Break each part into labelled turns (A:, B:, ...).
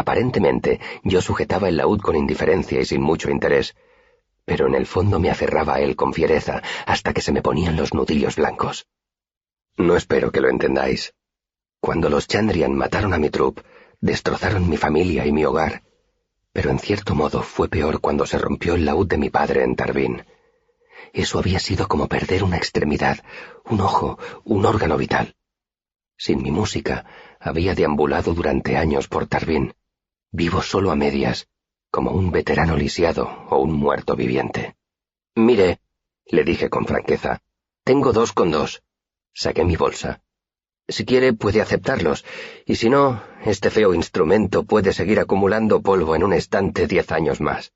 A: Aparentemente, yo sujetaba el laúd con indiferencia y sin mucho interés, pero en el fondo me aferraba a él con fiereza hasta que se me ponían los nudillos blancos. No espero que lo entendáis. Cuando los Chandrian mataron a mi troupe, destrozaron mi familia y mi hogar, pero en cierto modo fue peor cuando se rompió el laúd de mi padre en Tarbin. Eso había sido como perder una extremidad, un ojo, un órgano vital. Sin mi música, había deambulado durante años por Tarbin, vivo solo a medias, como un veterano lisiado o un muerto viviente. «Mire», le dije con franqueza, «tengo 2 con 2. Saqué mi bolsa. Si quiere, puede aceptarlos, y si no, este feo instrumento puede seguir acumulando polvo en un estante 10 años más».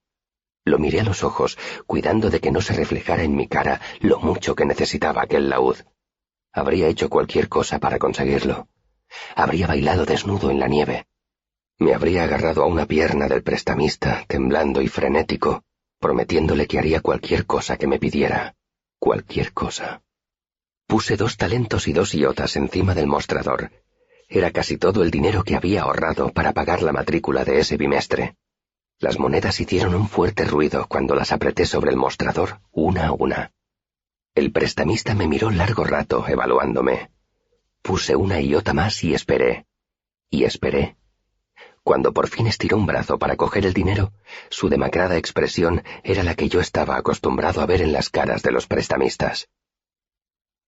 A: Lo miré a los ojos, cuidando de que no se reflejara en mi cara lo mucho que necesitaba aquel laúd. Habría hecho cualquier cosa para conseguirlo. Habría bailado desnudo en la nieve. Me habría agarrado a una pierna del prestamista, temblando y frenético, prometiéndole que haría cualquier cosa que me pidiera. Cualquier cosa. Puse 2 talentos y 2 iotas encima del mostrador. Era casi todo el dinero que había ahorrado para pagar la matrícula de ese bimestre. Las monedas hicieron un fuerte ruido cuando las apreté sobre el mostrador, una a una. El prestamista me miró largo rato, evaluándome. Puse una iota más y esperé. Y esperé. Cuando por fin estiró un brazo para coger el dinero, su demacrada expresión era la que yo estaba acostumbrado a ver en las caras de los prestamistas.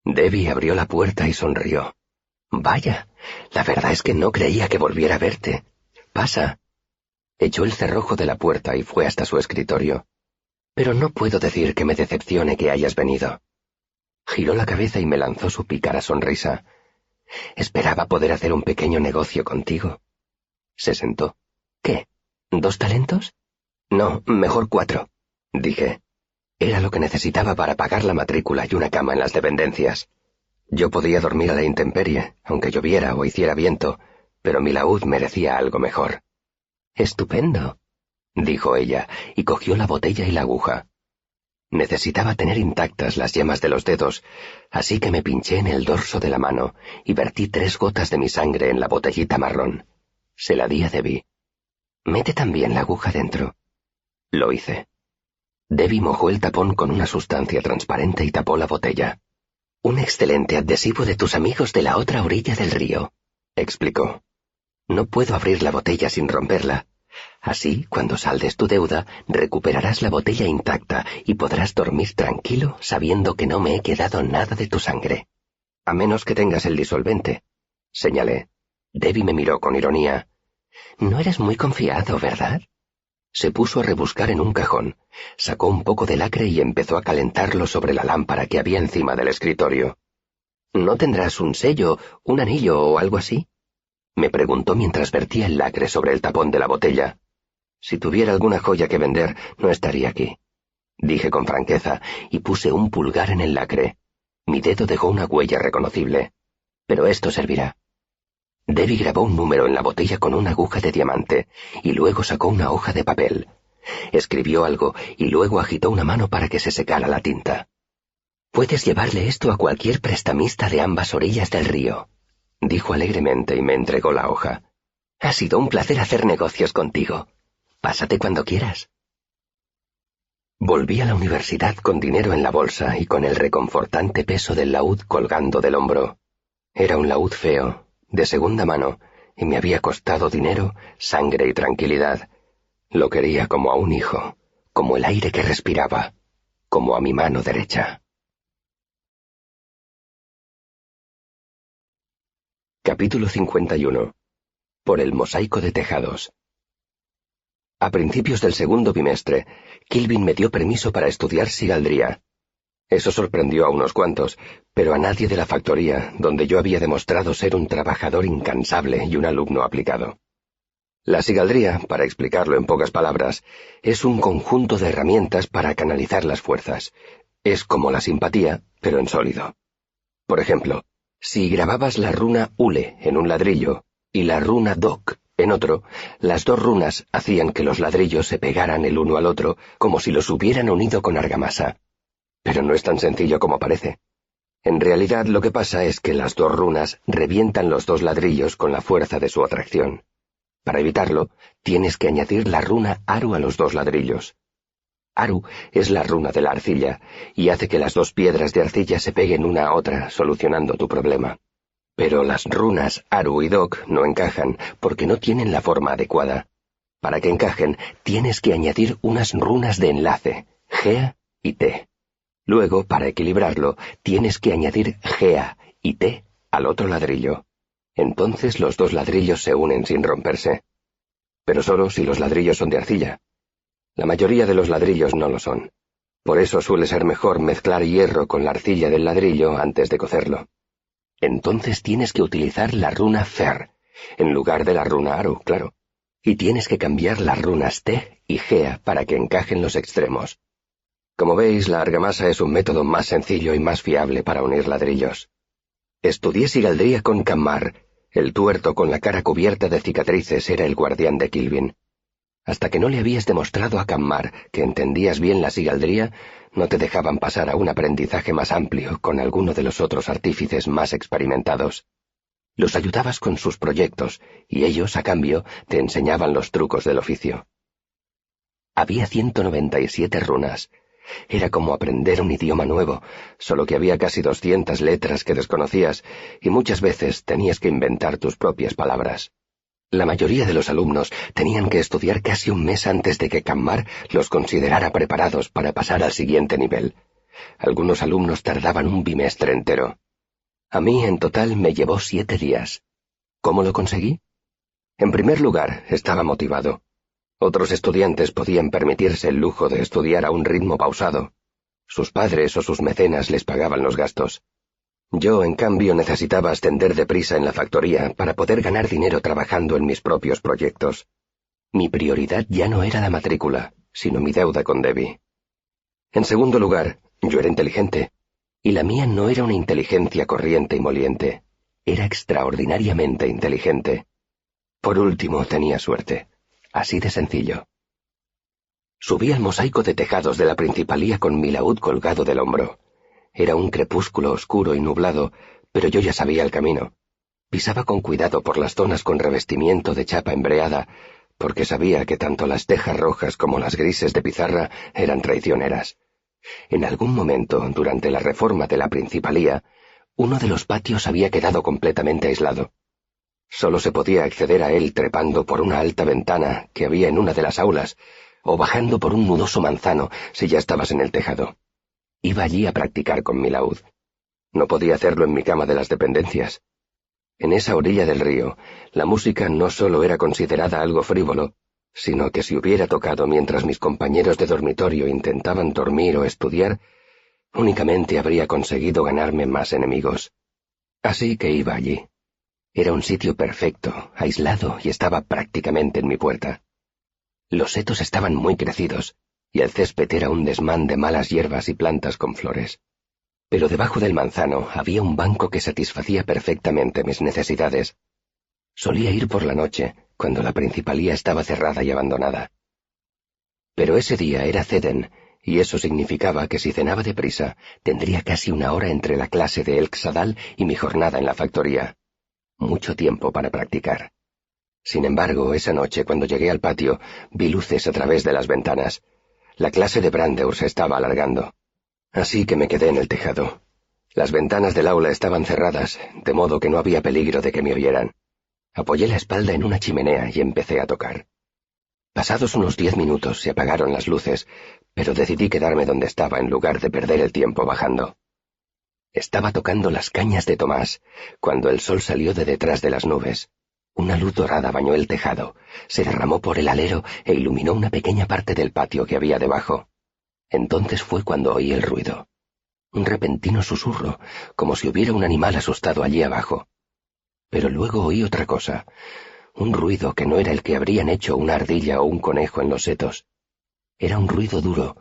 A: Debbie abrió la puerta y sonrió. «Vaya, la verdad es que no creía que volviera a verte. Pasa». Echó el cerrojo de la puerta y fue hasta su escritorio. «Pero no puedo decir que me decepcione que hayas venido». Giró la cabeza y me lanzó su pícara sonrisa. «Esperaba poder hacer un pequeño negocio contigo». Se sentó. «¿Qué? 2 talentos?» «No, mejor 4», dije. Era lo que necesitaba para pagar la matrícula y una cama en las dependencias. Yo podía dormir a la intemperie, aunque lloviera o hiciera viento, pero mi laúd merecía algo mejor. «Estupendo», dijo ella, y cogió la botella y la aguja. Necesitaba tener intactas las yemas de los dedos, así que me pinché en el dorso de la mano y vertí 3 gotas de mi sangre en la botellita marrón. Se la di a Debbie. «Mete también la aguja dentro». Lo hice. Debbie mojó el tapón con una sustancia transparente y tapó la botella. «Un excelente adhesivo de tus amigos de la otra orilla del río», explicó. «No puedo abrir la botella sin romperla. Así, cuando saldes tu deuda, recuperarás la botella intacta y podrás dormir tranquilo sabiendo que no me he quedado nada de tu sangre. A menos que tengas el disolvente», señalé. Debbie me miró con ironía. «No eres muy confiado, ¿verdad?» Se puso a rebuscar en un cajón, sacó un poco de lacre y empezó a calentarlo sobre la lámpara que había encima del escritorio. «¿No tendrás un sello, un anillo o algo así?», me preguntó mientras vertía el lacre sobre el tapón de la botella. «Si tuviera alguna joya que vender, no estaría aquí», dije con franqueza, y puse un pulgar en el lacre. Mi dedo dejó una huella reconocible. «Pero esto servirá». Debbie grabó un número en la botella con una aguja de diamante, y luego sacó una hoja de papel. Escribió algo, y luego agitó una mano para que se secara la tinta. «Puedes llevarle esto a cualquier prestamista de ambas orillas del río», dijo alegremente y me entregó la hoja. «Ha sido un placer hacer negocios contigo. Pásate cuando quieras». Volví a la universidad con dinero en la bolsa y con el reconfortante peso del laúd colgando del hombro. Era un laúd feo, de segunda mano, y me había costado dinero, sangre y tranquilidad. Lo quería como a un hijo, como el aire que respiraba, como a mi mano derecha. Capítulo 51. Por el mosaico de tejados. A principios del segundo bimestre, Kilvin me dio permiso para estudiar sigaldría. Eso sorprendió a unos cuantos, pero a nadie de la factoría, donde yo había demostrado ser un trabajador incansable y un alumno aplicado. La sigaldría, para explicarlo en pocas palabras, es un conjunto de herramientas para canalizar las fuerzas. Es como la simpatía, pero en sólido. Por ejemplo, si grababas la runa Ule en un ladrillo y la runa Dok en otro, las 2 runas hacían que los ladrillos se pegaran el uno al otro como si los hubieran unido con argamasa. Pero no es tan sencillo como parece. En realidad lo que pasa es que las 2 runas revientan los 2 ladrillos con la fuerza de su atracción. Para evitarlo, tienes que añadir la runa Aru a los 2 ladrillos. Aru es la runa de la arcilla, y hace que las 2 piedras de arcilla se peguen una a otra, solucionando tu problema. Pero las runas Aru y Dok no encajan, porque no tienen la forma adecuada. Para que encajen, tienes que añadir unas runas de enlace, Gea y Te. Luego, para equilibrarlo, tienes que añadir Gea y Te al otro ladrillo. Entonces los 2 ladrillos se unen sin romperse. Pero solo si los ladrillos son de arcilla. La mayoría de los ladrillos no lo son. Por eso suele ser mejor mezclar hierro con la arcilla del ladrillo antes de cocerlo. Entonces tienes que utilizar la runa Fer, en lugar de la runa Aru, claro. Y tienes que cambiar las runas Te y Gea para que encajen los extremos. Como veis, la argamasa es un método más sencillo y más fiable para unir ladrillos. Estudié sigaldría con Cammar. El tuerto con la cara cubierta de cicatrices era el guardián de Kilvin. Hasta que no le habías demostrado a Cammar que entendías bien la sigaldría, no te dejaban pasar a un aprendizaje más amplio con alguno de los otros artífices más experimentados. Los ayudabas con sus proyectos, y ellos, a cambio, te enseñaban los trucos del oficio. Había 197 runas. Era como aprender un idioma nuevo, solo que había casi 200 letras que desconocías, y muchas veces tenías que inventar tus propias palabras. La mayoría de los alumnos tenían que estudiar casi un mes antes de que Cammar los considerara preparados para pasar al siguiente nivel. Algunos alumnos tardaban un bimestre entero. A mí, en total, me llevó 7 días. ¿Cómo lo conseguí? En primer lugar, estaba motivado. Otros estudiantes podían permitirse el lujo de estudiar a un ritmo pausado. Sus padres o sus mecenas les pagaban los gastos. Yo, en cambio, necesitaba ascender deprisa en la factoría para poder ganar dinero trabajando en mis propios proyectos. Mi prioridad ya no era la matrícula, sino mi deuda con Debbie. En segundo lugar, yo era inteligente, y la mía no era una inteligencia corriente y moliente. Era extraordinariamente inteligente. Por último, tenía suerte. Así de sencillo. Subí al mosaico de tejados de la principalía con mi laúd colgado del hombro. Era un crepúsculo oscuro y nublado, pero yo ya sabía el camino. Pisaba con cuidado por las zonas con revestimiento de chapa embreada, porque sabía que tanto las tejas rojas como las grises de pizarra eran traicioneras. En algún momento, durante la reforma de la principalía, uno de los patios había quedado completamente aislado. Solo se podía acceder a él trepando por una alta ventana que había en una de las aulas, o bajando por un nudoso manzano si ya estabas en el tejado. Iba allí a practicar con mi laúd. No podía hacerlo en mi cama de las dependencias. En esa orilla del río, la música no solo era considerada algo frívolo, sino que si hubiera tocado mientras mis compañeros de dormitorio intentaban dormir o estudiar, únicamente habría conseguido ganarme más enemigos. Así que iba allí. Era un sitio perfecto, aislado, y estaba prácticamente en mi puerta. Los setos estaban muy crecidos, y el césped era un desmán de malas hierbas y plantas con flores. Pero debajo del manzano había un banco que satisfacía perfectamente mis necesidades. Solía ir por la noche, cuando la principalía estaba cerrada y abandonada. Pero ese día era Ceden, y eso significaba que si cenaba deprisa, tendría casi una hora entre la clase de Elk-Sadal y mi jornada en la factoría. Mucho tiempo para practicar. Sin embargo, esa noche, cuando llegué al patio, vi luces a través de las ventanas. La clase de Brandeur se estaba alargando. Así que me quedé en el tejado. Las ventanas del aula estaban cerradas, de modo que no había peligro de que me oyeran. Apoyé la espalda en una chimenea y empecé a tocar. Pasados unos 10 minutos se apagaron las luces, pero decidí quedarme donde estaba en lugar de perder el tiempo bajando. Estaba tocando las cañas de Tomás, cuando el sol salió de detrás de las nubes. Una luz dorada bañó el tejado, se derramó por el alero e iluminó una pequeña parte del patio que había debajo. Entonces fue cuando oí el ruido. Un repentino susurro, como si hubiera un animal asustado allí abajo. Pero luego oí otra cosa, un ruido que no era el que habrían hecho una ardilla o un conejo en los setos. Era un ruido duro,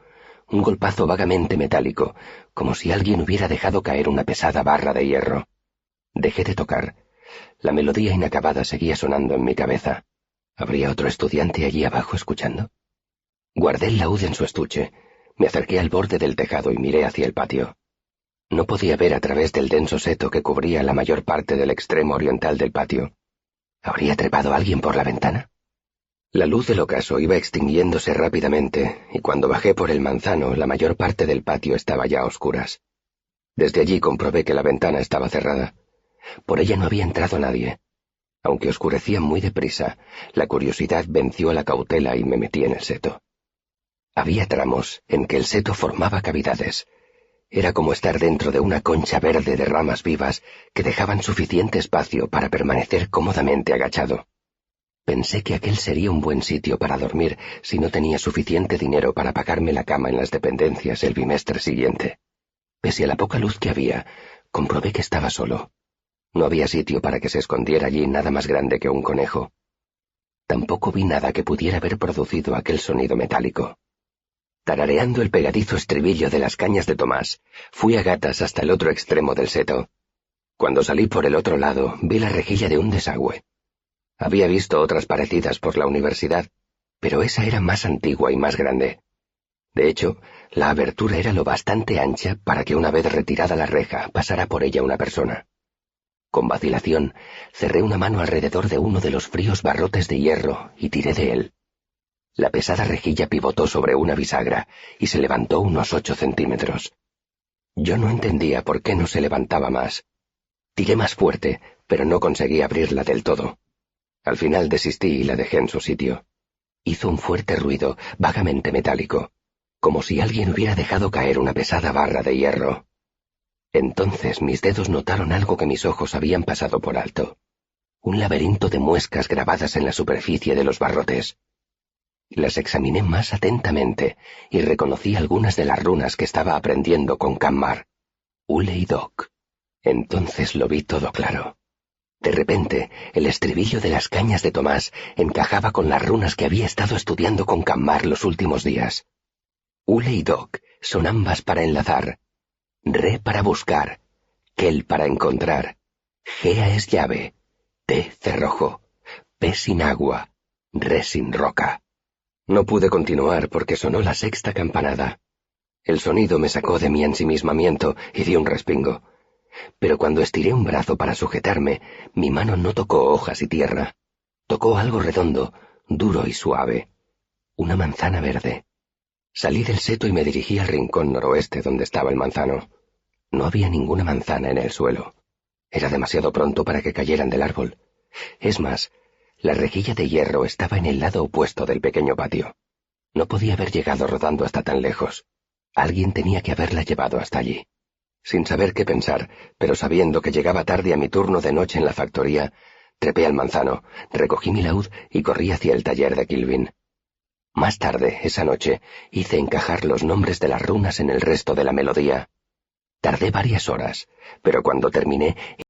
A: un golpazo vagamente metálico, como si alguien hubiera dejado caer una pesada barra de hierro. Dejé de tocar. La melodía inacabada seguía sonando en mi cabeza. ¿Habría otro estudiante allí abajo escuchando? Guardé el laúd en su estuche. Me acerqué al borde del tejado y miré hacia el patio. No podía ver a través del denso seto que cubría la mayor parte del extremo oriental del patio. ¿Habría trepado alguien por la ventana? La luz del ocaso iba extinguiéndose rápidamente, y cuando bajé por el manzano, la mayor parte del patio estaba ya a oscuras. Desde allí comprobé que la ventana estaba cerrada. Por ella no había entrado nadie. Aunque oscurecía muy deprisa, la curiosidad venció a la cautela y me metí en el seto. Había tramos en que el seto formaba cavidades. Era como estar dentro de una concha verde de ramas vivas que dejaban suficiente espacio para permanecer cómodamente agachado. Pensé que aquel sería un buen sitio para dormir si no tenía suficiente dinero para pagarme la cama en las dependencias el bimestre siguiente. Pese a la poca luz que había, comprobé que estaba solo. No había sitio para que se escondiera allí nada más grande que un conejo. Tampoco vi nada que pudiera haber producido aquel sonido metálico. Tarareando el pegadizo estribillo de las cañas de Tomás, fui a gatas hasta el otro extremo del seto. Cuando salí por el otro lado, vi la rejilla de un desagüe. Había visto otras parecidas por la universidad, pero esa era más antigua y más grande. De hecho, la abertura era lo bastante ancha para que una vez retirada la reja pasara por ella una persona. Con vacilación, cerré una mano alrededor de uno de los fríos barrotes de hierro y tiré de él. La pesada rejilla pivotó sobre una bisagra y se levantó unos 8 centímetros. Yo no entendía por qué no se levantaba más. Tiré más fuerte, pero no conseguí abrirla del todo. Al final desistí y la dejé en su sitio. Hizo un fuerte ruido, vagamente metálico, como si alguien hubiera dejado caer una pesada barra de hierro. Entonces mis dedos notaron algo que mis ojos habían pasado por alto. Un laberinto de muescas grabadas en la superficie de los barrotes. Las examiné más atentamente y reconocí algunas de las runas que estaba aprendiendo con Kammar. Ule y Dok. Entonces lo vi todo claro. De repente, el estribillo de las cañas de Tomás encajaba con las runas que había estado estudiando con Kammar los últimos días. Ule y Dok son ambas para enlazar. Re para buscar, Kel para encontrar, Gea es llave, T cerrojo, P sin agua, Re sin roca. No pude continuar porque sonó la sexta campanada. El sonido me sacó de mi ensimismamiento y di un respingo. Pero cuando estiré un brazo para sujetarme, mi mano no tocó hojas y tierra. Tocó algo redondo, duro y suave. Una manzana verde. Salí del seto y me dirigí al rincón noroeste donde estaba el manzano. No había ninguna manzana en el suelo. Era demasiado pronto para que cayeran del árbol. Es más, la rejilla de hierro estaba en el lado opuesto del pequeño patio. No podía haber llegado rodando hasta tan lejos. Alguien tenía que haberla llevado hasta allí. Sin saber qué pensar, pero sabiendo que llegaba tarde a mi turno de noche en la factoría, trepé al manzano, recogí mi laúd y corrí hacia el taller de Kilvin. Más tarde, esa noche, hice encajar los nombres de las runas en el resto de la melodía. Tardé varias horas, pero cuando terminé